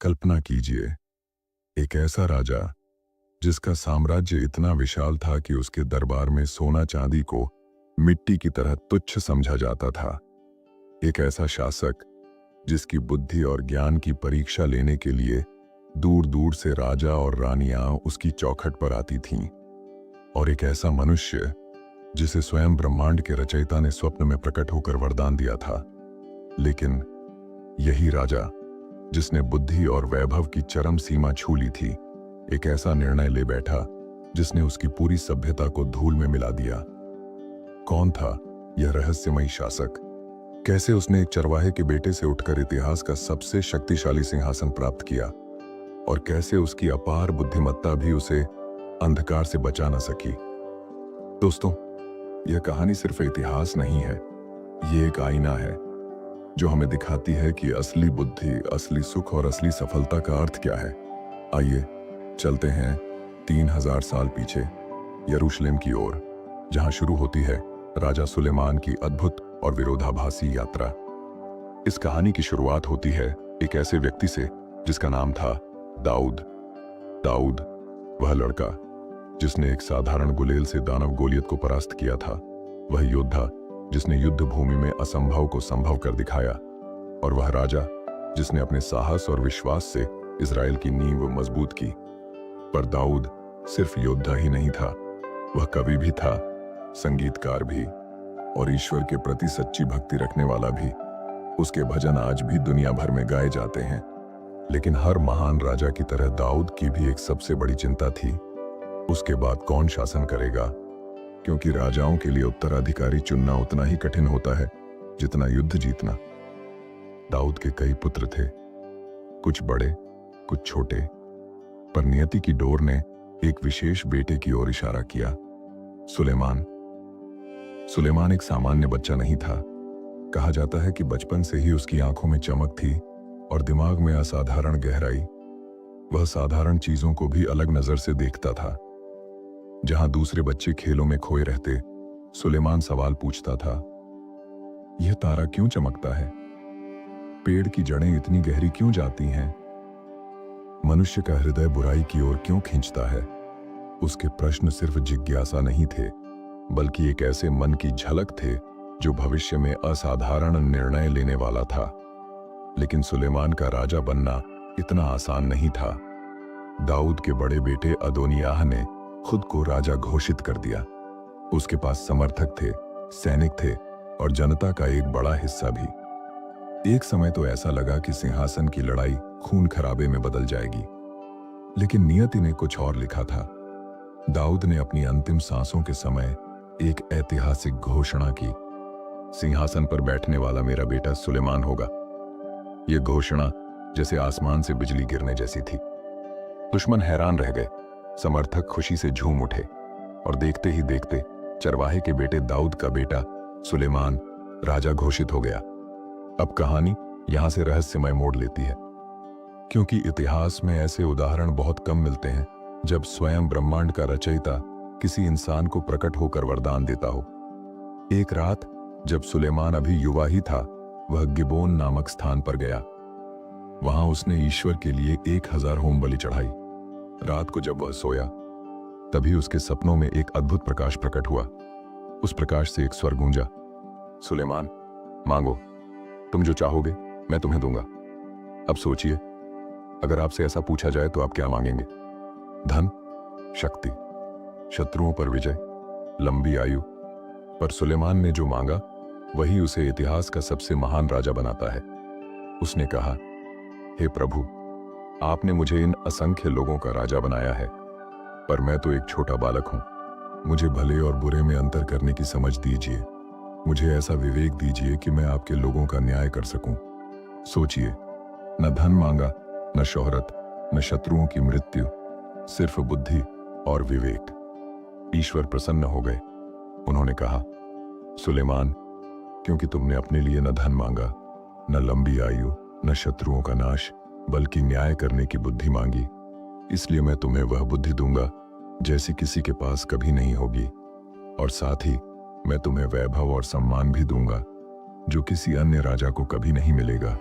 कल्पना कीजिए, एक ऐसा राजा जिसका साम्राज्य इतना विशाल था कि उसके दरबार में सोना चांदी को मिट्टी की तरह तुच्छ समझा जाता था। एक ऐसा शासक जिसकी बुद्धि और ज्ञान की परीक्षा लेने के लिए दूर दूर से राजा और रानियां उसकी चौखट पर आती थीं। और एक ऐसा मनुष्य जिसे स्वयं ब्रह्मांड के रचयिता ने स्वप्न में प्रकट होकर वरदान दिया था। लेकिन यही राजा जिसने बुद्धि और वैभव की चरम सीमा छू ली थी, एक ऐसा निर्णय ले बैठा जिसने उसकी पूरी सभ्यता को धूल में मिला दिया। कौन था यह रहस्यमयी शासक? कैसे उसने एक चरवाहे के बेटे से उठकर इतिहास का सबसे शक्तिशाली सिंहासन प्राप्त किया? और कैसे उसकी अपार बुद्धिमत्ता भी उसे अंधकार से बचा न सकी? दोस्तों, यह कहानी सिर्फ इतिहास नहीं है, ये एक आईना है जो हमें दिखाती है कि असली बुद्धि, असली सुख और असली सफलता का अर्थ क्या है। आइए चलते हैं 3000 साल पीछे यरूशलेम की ओर, जहां शुरू होती है राजा सुलेमान की अद्भुत और विरोधाभासी यात्रा। इस कहानी की शुरुआत होती है एक ऐसे व्यक्ति से जिसका नाम था दाऊद। दाऊद वह लड़का जिसने एक साधारण गुलेल से दानव गोलियत को परास्त किया था, वह योद्धा जिसने युद्ध भूमि में असंभव को संभव कर दिखाया, और वह राजा जिसने अपने साहस और विश्वास से इज़राइल की नींव मजबूत की। पर दाऊद सिर्फ योद्धा ही नहीं था, वह कवि भी था, संगीतकार भी, और ईश्वर के प्रति सच्ची भक्ति रखने वाला भी। उसके भजन आज भी दुनिया भर में गाए जाते हैं। लेकिन हर महान राजा की तरह दाऊद की भी एक सबसे बड़ी चिंता थी, उसके बाद कौन शासन करेगा। क्योंकि राजाओं के लिए उत्तराधिकारी चुनना उतना ही कठिन होता है जितना युद्ध जीतना। दाऊद के कई पुत्र थे, कुछ बड़े कुछ छोटे, पर नियति की डोर ने एक विशेष बेटे की ओर इशारा किया, सुलेमान। सुलेमान एक सामान्य बच्चा नहीं था। कहा जाता है कि बचपन से ही उसकी आंखों में चमक थी और दिमाग में असाधारण गहराई। वह साधारण चीजों को भी अलग नजर से देखता था। जहां दूसरे बच्चे खेलों में खोए रहते, सुलेमान सवाल पूछता था, यह तारा क्यों चमकता है? पेड़ की जड़ें इतनी गहरी क्यों जाती हैं? मनुष्य का हृदय बुराई की ओर क्यों खींचता है? उसके प्रश्न सिर्फ जिज्ञासा नहीं थे, बल्कि एक ऐसे मन की झलक थे जो भविष्य में असाधारण निर्णय लेने वाला था। लेकिन सुलेमान का राजा बनना इतना आसान नहीं था। दाऊद के बड़े बेटे अदोनियाह ने खुद को राजा घोषित कर दिया। उसके पास समर्थक थे, सैनिक थे और जनता का एक बड़ा हिस्सा भी। एक समय तो ऐसा लगा कि सिंहासन की लड़ाई खून खराबे में बदल जाएगी। लेकिन नियति ने कुछ और लिखा था। दाऊद ने अपनी अंतिम सांसों के समय एक ऐतिहासिक घोषणा की, सिंहासन पर बैठने वाला मेरा बेटा सुलेमान होगा। यह घोषणा जैसे आसमान से बिजली गिरने जैसी थी। दुश्मन हैरान रह गए, समर्थक खुशी से झूम उठे, और देखते ही देखते चरवाहे के बेटे दाऊद का बेटा सुलेमान राजा घोषित हो गया। अब कहानी यहां से रहस्यमय मोड़ लेती है, क्योंकि इतिहास में ऐसे उदाहरण बहुत कम मिलते हैं जब स्वयं ब्रह्मांड का रचयिता किसी इंसान को प्रकट होकर वरदान देता हो। एक रात जब सुलेमान अभी युवा ही था, वह गिबोन नामक स्थान पर गया। वहां उसने ईश्वर के लिए 1000 होम बलि चढ़ाई। रात को जब वह सोया, तभी उसके सपनों में एक अद्भुत प्रकाश प्रकट हुआ। उस प्रकाश से एक स्वर गूंजा, सुलेमान, मांगो, तुम जो चाहोगे मैं तुम्हें दूंगा। अब सोचिए, अगर आपसे ऐसा पूछा जाए तो आप क्या मांगेंगे? धन, शक्ति, शत्रुओं पर विजय, लंबी आयु? पर सुलेमान ने जो मांगा वही उसे इतिहास का सबसे महान राजा बनाता है। उसने कहा, हे प्रभु, आपने मुझे इन असंख्य लोगों का राजा बनाया है, पर मैं तो एक छोटा बालक हूं। मुझे भले और बुरे में अंतर करने की समझ दीजिए। मुझे ऐसा विवेक दीजिए कि मैं आपके लोगों का न्याय कर सकूं। सोचिए, न धन मांगा, न शोहरत, न शत्रुओं की मृत्यु, सिर्फ बुद्धि और विवेक। ईश्वर प्रसन्न हो गए। उन्होंने कहा, सुलेमान, क्योंकि तुमने अपने लिए न धन मांगा, न लंबी आयु, न शत्रुओं का नाश, बल्कि न्याय करने की बुद्धि मांगी, इसलिए मैं तुम्हें वह बुद्धि दूंगा जैसी किसी के पास कभी नहीं होगी। और साथ ही मैं तुम्हें वैभव और सम्मान भी दूंगा जो किसी अन्य राजा को कभी नहीं मिलेगा।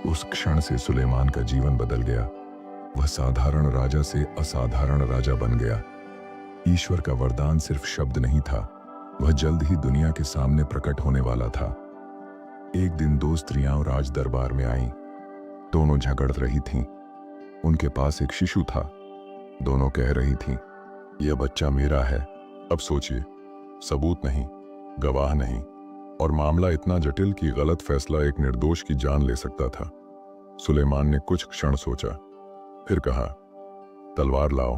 उस क्षण से सुलेमान का जीवन बदल गया। वह साधारण राजा से असाधारण राजा बन गया। ईश्वर का वरदान सिर्फ शब्द नहीं था, वह जल्द ही दुनिया के सामने प्रकट होने वाला था। एक दिन दो स्त्रियां राज दरबार में आईं। दोनों झगड़ रही थीं। उनके पास एक शिशु था। दोनों कह रही थीं, यह बच्चा मेरा है। अब सोचिए, सबूत नहीं, गवाह नहीं, और मामला इतना जटिल कि गलत फैसला एक निर्दोष की जान ले सकता था। सुलेमान ने कुछ क्षण सोचा, फिर कहा, तलवार लाओ,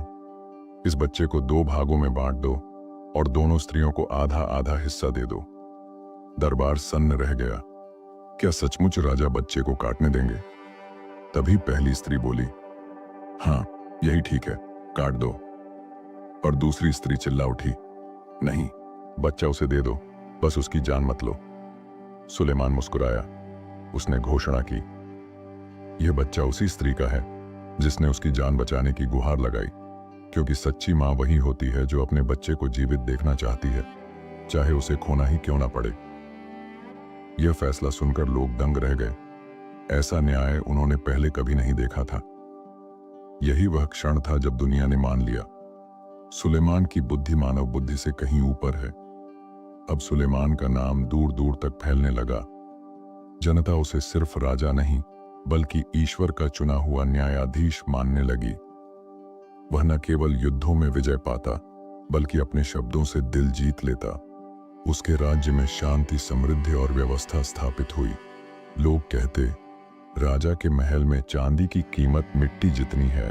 इस बच्चे को दो भागों में बांट दो और दोनों स्त्रियों को आधा आधा हिस्सा दे दो। दरबार सन्न रह गया। क्या सचमुच राजा बच्चे को काटने देंगे? तभी पहली स्त्री बोली, हाँ, यही ठीक है, काट दो। और दूसरी स्त्री चिल्ला उठी, नहीं, बच्चा उसे दे दो, बस उसकी जान मत लो। सुलेमान मुस्कुराया। उसने घोषणा की, यह बच्चा उसी स्त्री का है जिसने उसकी जान बचाने की गुहार लगाई, क्योंकि सच्ची मां वही होती है जो अपने बच्चे को जीवित देखना चाहती है, चाहे उसे खोना ही क्यों ना पड़े। यह फैसला सुनकर लोग दंग रह गए। ऐसा न्याय उन्होंने पहले कभी नहीं देखा था। यही वह क्षण था जब दुनिया ने मान लिया, सुलेमान की बुद्धि मानव बुद्धि से कहीं ऊपर है। अब सुलेमान का नाम दूर दूर तक फैलने लगा। जनता उसे सिर्फ राजा नहीं, बल्कि ईश्वर का चुना हुआ न्यायाधीश मानने लगी। वह न केवल युद्धों में विजय पाता, बल्कि अपने शब्दों से दिल जीत लेता। उसके राज्य में शांति, समृद्धि और व्यवस्था स्थापित हुई। लोग कहते, राजा के महल में चांदी की कीमत मिट्टी जितनी है,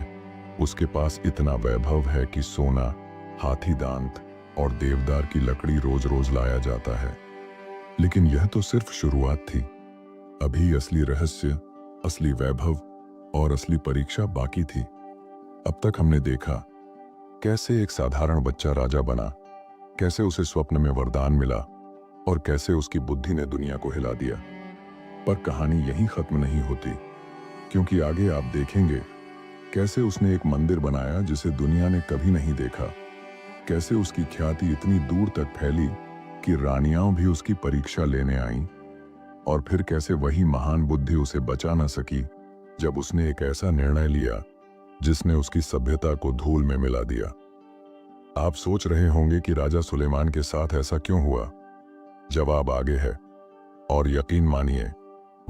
उसके पास इतना वैभव है कि सोना, हाथी दांत और देवदार की लकड़ी रोज रोज लाया जाता है। लेकिन यह तो सिर्फ शुरुआत थी। अभी असली रहस्य, असली वैभव और असली परीक्षा बाकी थी। अब तक हमने देखा कैसे एक साधारण बच्चा राजा बना, कैसे उसे स्वप्न में वरदान मिला और कैसे उसकी बुद्धि ने दुनिया को हिला दिया। पर कहानी यहीं खत्म नहीं होती, क्योंकि आगे आप देखेंगे कैसे उसने एक मंदिर बनाया जिसे दुनिया ने कभी नहीं देखा, कैसे उसकी ख्याति इतनी दूर तक फैली कि रानियां भी उसकी परीक्षा लेने आईं, और फिर कैसे वही महान बुद्धि उसे बचा न सकी जब उसने एक ऐसा निर्णय लिया जिसने उसकी सभ्यता को धूल में मिला दिया। आप सोच रहे होंगे कि राजा सुलेमान के साथ ऐसा क्यों हुआ? जवाब आगे है, और यकीन मानिए,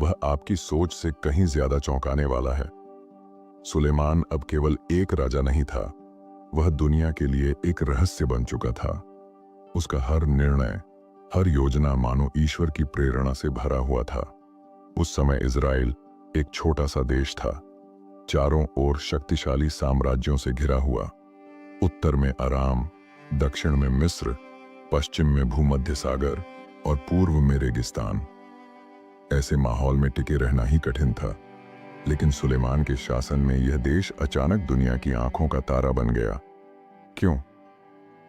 वह आपकी सोच से कहीं ज्यादा चौंकाने वाला है। सुलेमान अब केवल एक राजा नहीं था, वह दुनिया के लिए एक रहस्य बन चुका था। उसका हर निर्णय, हर योजना मानो ईश्वर की प्रेरणा से भरा हुआ था। उस समय इज़राइल एक छोटा सा देश था, चारों ओर शक्तिशाली साम्राज्यों से घिरा हुआ। उत्तर में अराम, दक्षिण में मिस्र, पश्चिम में भूमध्य सागर और पूर्व में रेगिस्तान। ऐसे माहौल में टिके रहना ही कठिन था। लेकिन सुलेमान के शासन में यह देश अचानक दुनिया की आंखों का तारा बन गया। क्यों?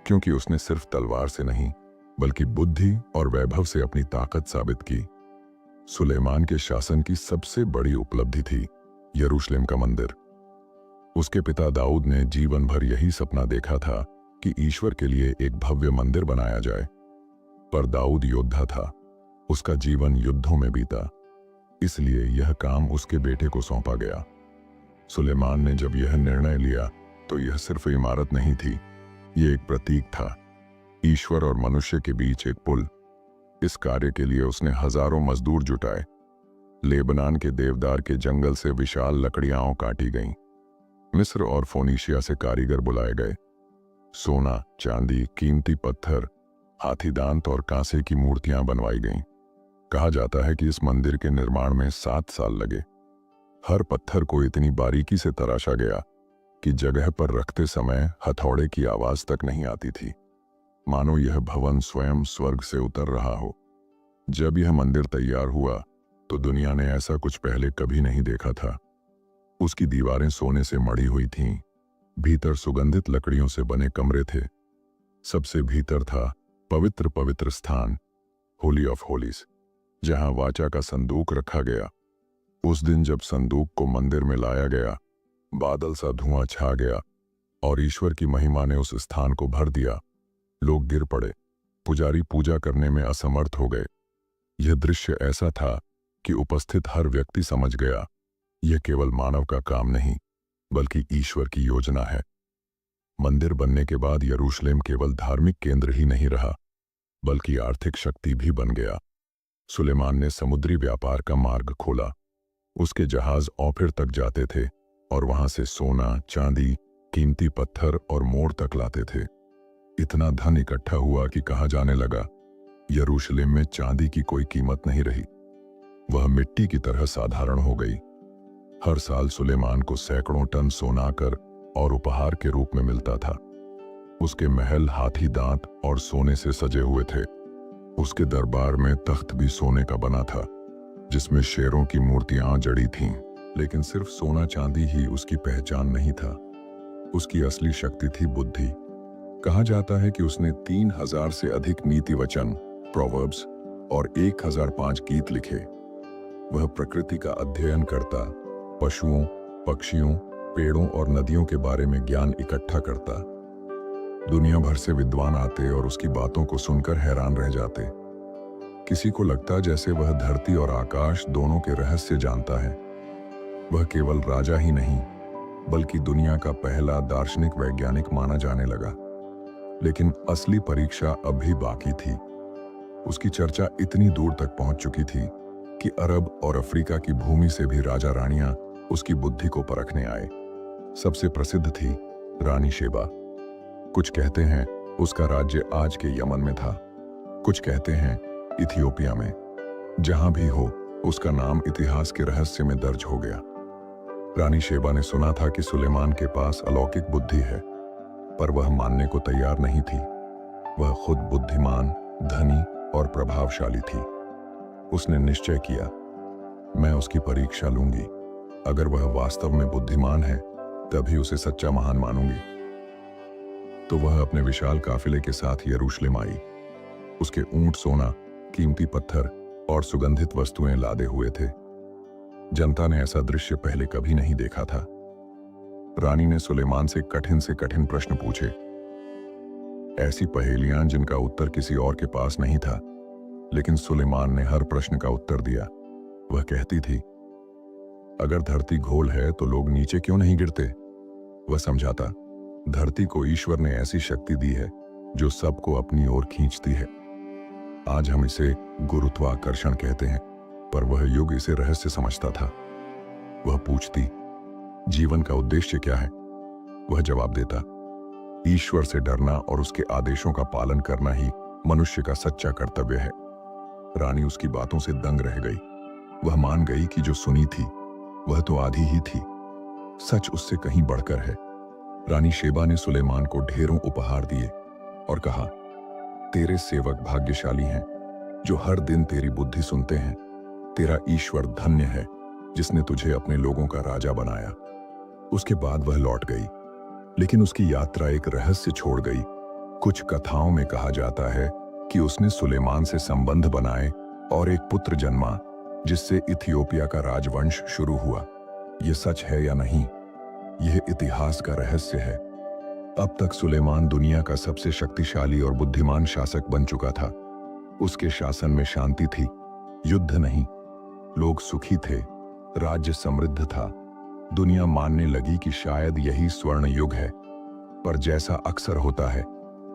क्योंकि उसने सिर्फ तलवार से नहीं, बल्कि बुद्धि और वैभव से अपनी ताकत साबित की। सुलेमान के शासन की सबसे बड़ी उपलब्धि थी यरूशलेम का मंदिर। उसके पिता दाऊद ने जीवन भर यही सपना देखा था कि ईश्वर के लिए एक भव्य मंदिर बनाया जाए। पर दाऊद योद्धा था, उसका जीवन युद्धों में बीता, इसलिए यह काम उसके बेटे को सौंपा गया। सुलेमान ने जब यह निर्णय लिया तो यह सिर्फ इमारत नहीं थी, यह एक प्रतीक था, ईश्वर और मनुष्य के बीच एक पुल। इस कार्य के लिए उसने हजारों मजदूर जुटाए। लेबनान के देवदार के जंगल से विशाल लकड़ियां काटी गईं। मिस्र और फोनीशिया से कारीगर बुलाए गए। सोना, चांदी, कीमती पत्थर, हाथी दांत और कांसे की मूर्तियां बनवाई गईं। कहा जाता है कि इस मंदिर के निर्माण में 7 साल लगे। हर पत्थर को इतनी बारीकी से तराशा गया कि जगह पर रखते समय हथौड़े की आवाज तक नहीं आती थी, मानो यह भवन स्वयं स्वर्ग से उतर रहा हो। जब यह मंदिर तैयार हुआ तो दुनिया ने ऐसा कुछ पहले कभी नहीं देखा था। उसकी दीवारें सोने से मढ़ी हुई थीं, भीतर सुगंधित लकड़ियों से बने कमरे थे। सबसे भीतर था पवित्र पवित्र स्थान, होली ऑफ होलीज, जहां वाचा का संदूक रखा गया। उस दिन जब संदूक को मंदिर में लाया गया, बादल सा धुआं छा गया और ईश्वर की महिमा ने उस स्थान को भर दिया। लोग गिर पड़े, पुजारी पूजा करने में असमर्थ हो गए। यह दृश्य ऐसा था कि उपस्थित हर व्यक्ति समझ गया, यह केवल मानव का काम नहीं बल्कि ईश्वर की योजना है। मंदिर बनने के बाद यरूशलेम केवल धार्मिक केंद्र ही नहीं रहा बल्कि आर्थिक शक्ति भी बन गया। सुलेमान ने समुद्री व्यापार का मार्ग खोला। उसके जहाज ओफिर तक जाते थे और वहां से सोना, चांदी, कीमती पत्थर और मोर तक लाते थे। इतना धन इकट्ठा हुआ कि कहा जाने लगा, यरूशलेम में चांदी की कोई कीमत नहीं रही, वह मिट्टी की तरह साधारण हो गई। हर साल सुलेमान को सैकड़ों टन सोना आकर और उपहार के रूप में मिलता था। उसके महल हाथी दांत और सोने से सजे हुए थे। उसके दरबार में तख्त भी सोने का बना था जिसमें शेरों की मूर्तियां जड़ी थीं। लेकिन सिर्फ सोना चांदी ही उसकी पहचान नहीं था। उसकी असली शक्ति थी बुद्धि। कहा जाता है कि उसने 3000 से अधिक नीति वचन, प्रोवर्ब्स और 1005 गीत लिखे। वह प्रकृति का अध्ययन करता, पशुओं, पक्षियों, पेड़ों और नदियों के बारे में ज्ञान इकट्ठा करता। दुनिया भर से विद्वान आते और उसकी बातों को सुनकर हैरान रह जाते। किसी को लगता जैसे वह धरती और आकाश दोनों के रहस्य जानता है। वह केवल राजा ही नहीं बल्कि दुनिया का पहला दार्शनिक वैज्ञानिक माना जाने लगा। लेकिन असली परीक्षा अब भी बाकी थी। उसकी चर्चा इतनी दूर तक पहुंच चुकी थी कि अरब और अफ्रीका की भूमि से भी राजा रानियां उसकी बुद्धि को परखने आए। सबसे प्रसिद्ध थी रानी शेबा। कुछ कहते हैं उसका राज्य आज के यमन में था, कुछ कहते हैं इथियोपिया में। जहां भी हो, उसका नाम इतिहास के रहस्य में दर्ज हो गया। रानी शेबा ने सुना था कि सुलेमान के पास अलौकिक बुद्धि है, पर वह मानने को तैयार नहीं थी। वह खुद बुद्धिमान, धनी और प्रभावशाली थी। उसने निश्चय किया, मैं उसकी परीक्षा लूंगी। अगर वह वास्तव में बुद्धिमान है तभी उसे सच्चा महान मानूंगी। तो वह अपने विशाल काफिले के साथ यरूशलेम आई। उसके ऊंट सोना, कीमती पत्थर और सुगंधित वस्तुएं लादे हुए थे। जनता ने ऐसा दृश्य पहले कभी नहीं देखा था। रानी ने सुलेमान से कठिन प्रश्न पूछे, ऐसी पहेलियां जिनका उत्तर किसी और के पास नहीं था। लेकिन सुलेमान ने हर प्रश्न का उत्तर दिया। वह कहती थी, अगर धरती गोल है तो लोग नीचे क्यों नहीं गिरते? वह समझाता, धरती को ईश्वर ने ऐसी शक्ति दी है जो सबको अपनी ओर खींचती है। आज हम इसे गुरुत्वाकर्षण कहते हैं, पर वह युग इसे रहस्य समझता था। वह पूछती, जीवन का उद्देश्य क्या है? वह जवाब देता, ईश्वर से डरना और उसके आदेशों का पालन करना ही मनुष्य का सच्चा कर्तव्य है। रानी उसकी बातों से दंग रह गई। वह मान गई कि जो सुनी थी वह तो आधी ही थी, सच उससे कहीं बढ़कर है। रानी शेबा ने सुलेमान को ढेरों उपहार दिए और कहा, तेरे सेवक भाग्यशाली हैं जो हर दिन तेरी बुद्धि सुनते हैं। तेरा ईश्वर धन्य है जिसने तुझे अपने लोगों का राजा बनाया। उसके बाद वह लौट गई, लेकिन उसकी यात्रा एक रहस्य छोड़ गई। कुछ कथाओं में कहा जाता है कि उसने सुलेमान से संबंध बनाए और एक पुत्र जन्मा जिससे इथियोपिया का राजवंश शुरू हुआ। यह सच है या नहीं, यह इतिहास का रहस्य है। अब तक सुलेमान दुनिया का सबसे शक्तिशाली और बुद्धिमान शासक बन चुका था। उसके शासन में शांति थी, युद्ध नहीं। लोग सुखी थे, राज्य समृद्ध था। दुनिया मानने लगी कि शायद यही स्वर्ण युग है। पर जैसा अक्सर होता है,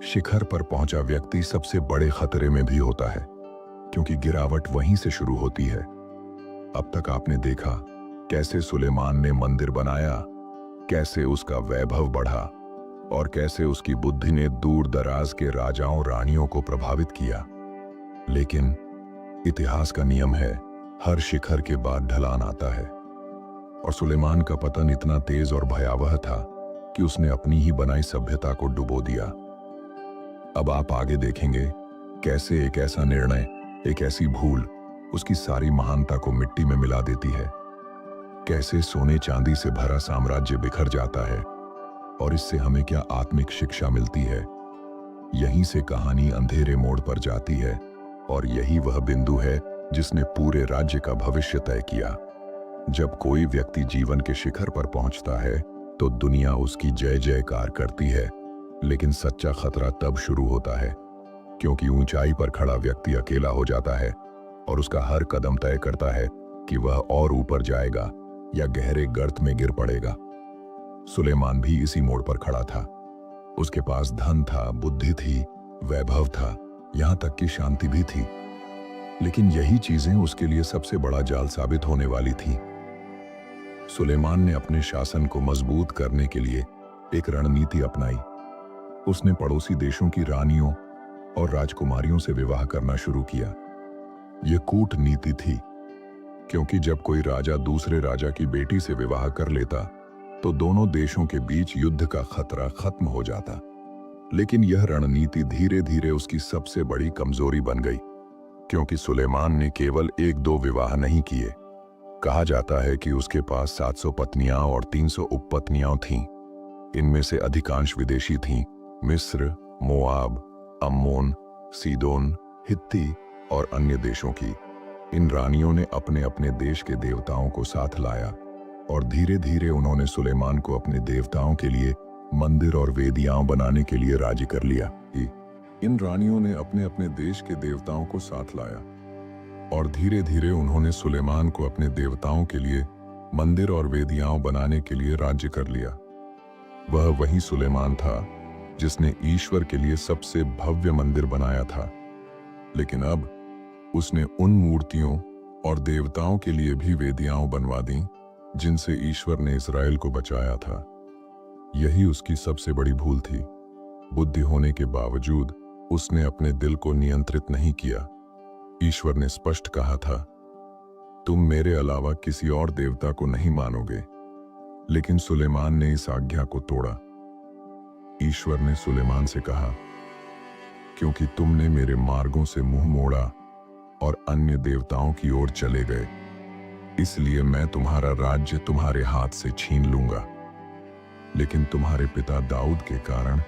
शिखर पर पहुंचा व्यक्ति सबसे बड़े खतरे में भी होता है, क्योंकि गिरावट वहीं से शुरू होती है। अब तक आपने देखा कैसे सुलेमान ने मंदिर बनाया, कैसे उसका वैभव बढ़ा और कैसे उसकी बुद्धि ने दूर दराज के राजाओं रानियों को प्रभावित किया। लेकिन इतिहास का नियम है, हर शिखर के बाद ढलान आता है। और सुलेमान का पतन इतना तेज और भयावह था कि उसने अपनी ही बनाई सभ्यता को डुबो दिया। अब आप आगे देखेंगे कैसे एक ऐसा निर्णय, एक ऐसी भूल उसकी सारी महानता को मिट्टी में मिला देती है। कैसे सोने चांदी से भरा साम्राज्य बिखर जाता है और इससे हमें क्या आत्मिक शिक्षा मिलती है। यहीं से कहानी अंधेरे मोड़ पर जाती है और यही वह बिंदु है जिसने पूरे राज्य का भविष्य तय किया। जब कोई व्यक्ति जीवन के शिखर पर पहुंचता है तो दुनिया उसकी जय जयकार करती है, लेकिन सच्चा खतरा तब शुरू होता है क्योंकि ऊंचाई पर खड़ा व्यक्ति अकेला हो जाता है और उसका हर कदम तय करता है कि वह और ऊपर जाएगा या गहरे गर्त में गिर पड़ेगा। सुलेमान भी इसी मोड़ पर खड़ा था। उसके पास धन था, बुद्धि थी, वैभव था, यहां तक कि शांति भी थी। लेकिन यही चीजें उसके लिए सबसे बड़ा जाल साबित होने वाली थी। सुलेमान ने अपने शासन को मजबूत करने के लिए एक रणनीति अपनाई। उसने पड़ोसी देशों की रानियों और राजकुमारियों से विवाह करना शुरू किया। यह कूटनीति थी, क्योंकि जब कोई राजा दूसरे राजा की बेटी से विवाह कर लेता तो दोनों देशों के बीच युद्ध का खतरा खत्म हो जाता। लेकिन यह रणनीति धीरे धीरे उसकी सबसे बड़ी कमजोरी बन गई, क्योंकि सुलेमान ने केवल एक दो विवाह नहीं किए। कहा जाता है कि उसके पास 700 पत्नियां और 300 उपपत्नियां थीं। इनमें से अधिकांश विदेशी थीं, मिस्र, मोआब, अम्मोन, सीदोन, हित्ती और अन्य देशों की। इन रानियों ने अपने अपने देश के देवताओं को साथ लाया और धीरे धीरे उन्होंने सुलेमान को अपने देवताओं के लिए मंदिर और वेदियां बनाने के लिए राजी कर लिया। इन रानियों ने अपने अपने देश के देवताओं को साथ लाया और धीरे धीरे उन्होंने सुलेमान को अपने देवताओं के लिए मंदिर और वेदियां बनाने के लिए राज्य कर लिया। वह वही सुलेमान था जिसने ईश्वर के लिए सबसे भव्य मंदिर बनाया था। लेकिन अब उसने उन मूर्तियों और देवताओं के लिए भी वेदियां बनवा दी जिनसे ईश्वर ने इस्राएल को बचाया था। यही उसकी सबसे बड़ी भूल थी। बुद्धि होने के बावजूद उसने अपने दिल को नियंत्रित नहीं किया। ईश्वर ने स्पष्ट कहा था, तुम मेरे अलावा किसी और देवता को नहीं मानोगे। लेकिन सुलेमान ने इस आज्ञा को तोड़ा। ईश्वर ने सुलेमान से कहा, क्योंकि तुमने मेरे मार्गों से मुंह मोड़ा और अन्य देवताओं की ओर चले गए, इसलिए मैं तुम्हारा राज्य तुम्हारे हाथ से छीन लूंगा। लेकिन तुम्हारे पिता दाऊद के कारण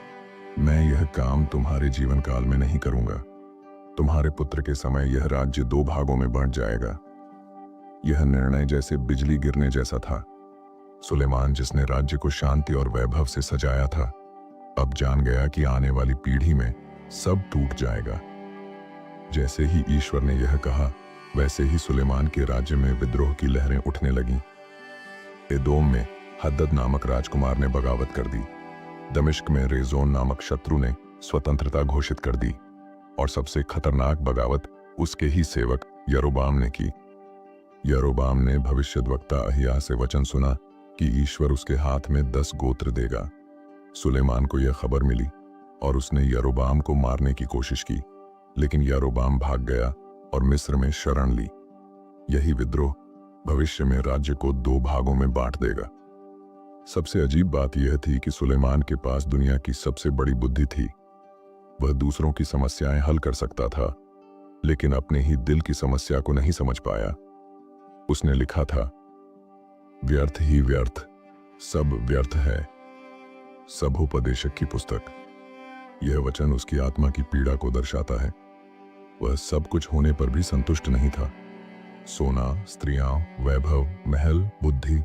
मैं यह काम तुम्हारे जीवन काल में नहीं करूंगा। तुम्हारे पुत्र के समय यह राज्य 2 भागों में बंट जाएगा। यह निर्णय जैसे बिजली गिरने जैसा था। सुलेमान, जिसने राज्य को शांति और वैभव से सजाया था, अब जान गया कि आने वाली पीढ़ी में सब टूट जाएगा। जैसे ही ईश्वर ने यह कहा, वैसे ही सुलेमान के राज्य में विद्रोह की लहरें उठने लगीं। एदोम में हद्दद नामक राजकुमार ने बगावत कर दी। दमिश्क में रेजोन नामक शत्रु ने स्वतंत्रता घोषित कर दी और सबसे खतरनाक बगावत उसके ही सेवक यरोबाम ने की। यरोबाम ने भविष्यद्वक्ता अहिया से वचन सुना कि ईश्वर उसके हाथ में 10 गोत्र देगा। सुलेमान को यह खबर मिली और उसने यरोबाम को मारने की कोशिश की, लेकिन यरोबाम भाग गया और मिस्र में शरण ली। यही विद्रोह भविष्य में राज्य को 2 भागों में बांट देगा। सबसे अजीब बात यह थी कि सुलेमान के पास दुनिया की सबसे बड़ी बुद्धि थी। वह दूसरों की समस्याएं हल कर सकता था, लेकिन अपने ही दिल की समस्या को नहीं समझ पाया। उसने लिखा था, व्यर्थ ही व्यर्थ, सब व्यर्थ है। सभोपदेशक की पुस्तक। यह वचन उसकी आत्मा की पीड़ा को दर्शाता है। वह सब कुछ होने पर भी संतुष्ट नहीं था। सोना, स्त्रियां, वैभव, महल, बुद्धि,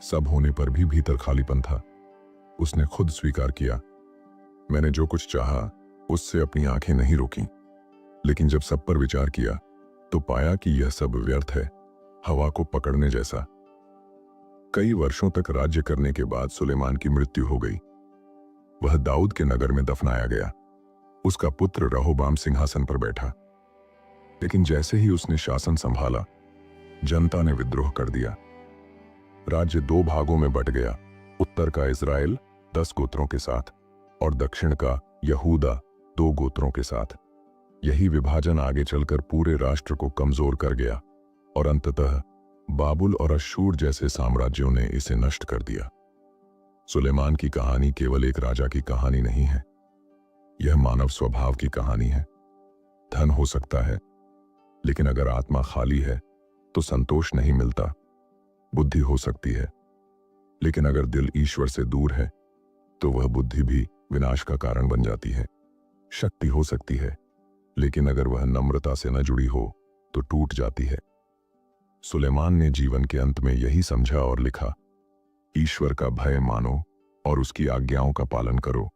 सब होने पर भी भीतर खालीपन था। उसने खुद स्वीकार किया, मैंने जो कुछ चाहा उससे अपनी आंखें नहीं रोकीं। लेकिन जब सब पर विचार किया तो पाया कि यह सब व्यर्थ है, हवा को पकड़ने जैसा। कई वर्षों तक राज्य करने के बाद सुलेमान की मृत्यु हो गई। वह दाऊद के नगर में दफनाया गया। उसका पुत्र रहोबाम सिंहासन पर बैठा। लेकिन जैसे ही उसने शासन संभाला, जनता ने विद्रोह कर दिया। राज्य 2 भागों में बंट गया। उत्तर का इस्राएल 10 गोत्रों के साथ और दक्षिण का यहूदा 2 गोत्रों के साथ। यही विभाजन आगे चलकर पूरे राष्ट्र को कमजोर कर गया और अंततः बाबुल और अश्शूर जैसे साम्राज्यों ने इसे नष्ट कर दिया। सुलेमान की कहानी केवल एक राजा की कहानी नहीं है, यह मानव स्वभाव की कहानी है। धन हो सकता है, लेकिन अगर आत्मा खाली है तो संतोष नहीं मिलता। बुद्धि हो सकती है, लेकिन अगर दिल ईश्वर से दूर है तो वह बुद्धि भी विनाश का कारण बन जाती है। शक्ति हो सकती है, लेकिन अगर वह नम्रता से न जुड़ी हो तो टूट जाती है। सुलेमान ने जीवन के अंत में यही समझा और लिखा, ईश्वर का भय मानो और उसकी आज्ञाओं का पालन करो,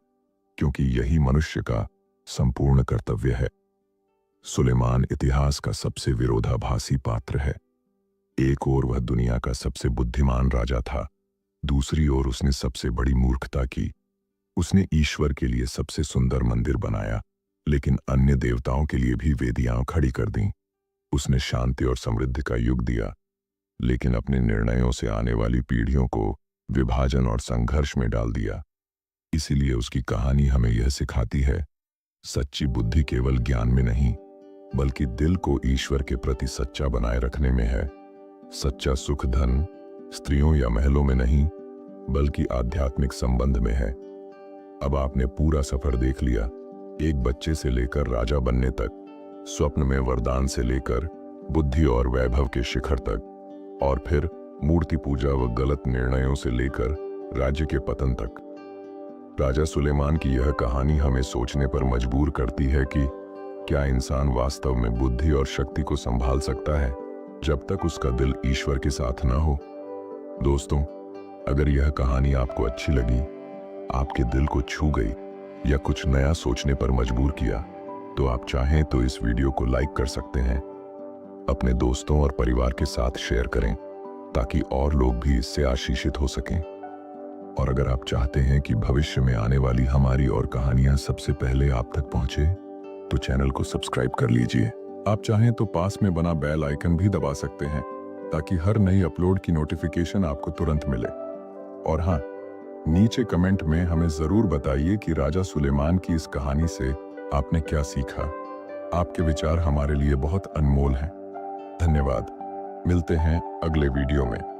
क्योंकि यही मनुष्य का संपूर्ण कर्तव्य है। सुलेमान इतिहास का सबसे विरोधाभासी पात्र है। एक ओर वह दुनिया का सबसे बुद्धिमान राजा था, दूसरी ओर उसने सबसे बड़ी मूर्खता की। उसने ईश्वर के लिए सबसे सुंदर मंदिर बनाया, लेकिन अन्य देवताओं के लिए भी वेदियां खड़ी कर दी। उसने शांति और समृद्धि का युग दिया, लेकिन अपने निर्णयों से आने वाली पीढ़ियों को विभाजन और संघर्ष में डाल दिया। इसीलिए उसकी कहानी हमें यह सिखाती है, सच्ची बुद्धि केवल ज्ञान में नहीं, बल्कि दिल को ईश्वर के प्रति सच्चा बनाए रखने में है। सच्चा सुख धन, स्त्रियों या महलों में नहीं, बल्कि आध्यात्मिक संबंध में है। अब आपने पूरा सफर देख लिया, एक बच्चे से लेकर राजा बनने तक, स्वप्न में वरदान से लेकर बुद्धि और वैभव के शिखर तक, और फिर मूर्ति पूजा व गलत निर्णयों से लेकर राज्य के पतन तक। राजा सुलेमान की यह कहानी हमें सोचने पर मजबूर करती है कि क्या इंसान वास्तव में बुद्धि और शक्ति को संभाल सकता है जब तक उसका दिल ईश्वर के साथ न हो। दोस्तों, अगर यह कहानी आपको अच्छी लगी, आपके दिल को छू गई या कुछ नया सोचने पर मजबूर किया, तो आप चाहें तो इस वीडियो को लाइक कर सकते हैं। अपने दोस्तों और परिवार के साथ शेयर करें ताकि और लोग भी इससे आशीषित हो सकें। और अगर आप चाहते हैं कि भविष्य में आने वाली हमारी और कहानियां सबसे पहले आप तक पहुंचे, तो चैनल को सब्सक्राइब कर लीजिए। आप चाहें तो पास में बना बेल आइकन भी दबा सकते हैं ताकि हर नई अपलोड की नोटिफिकेशन आपको तुरंत मिले। और हाँ, नीचे कमेंट में हमें जरूर बताइए कि राजा सुलेमान की इस कहानी से आपने क्या सीखा। आपके विचार हमारे लिए बहुत अनमोल हैं। धन्यवाद। मिलते हैं अगले वीडियो में।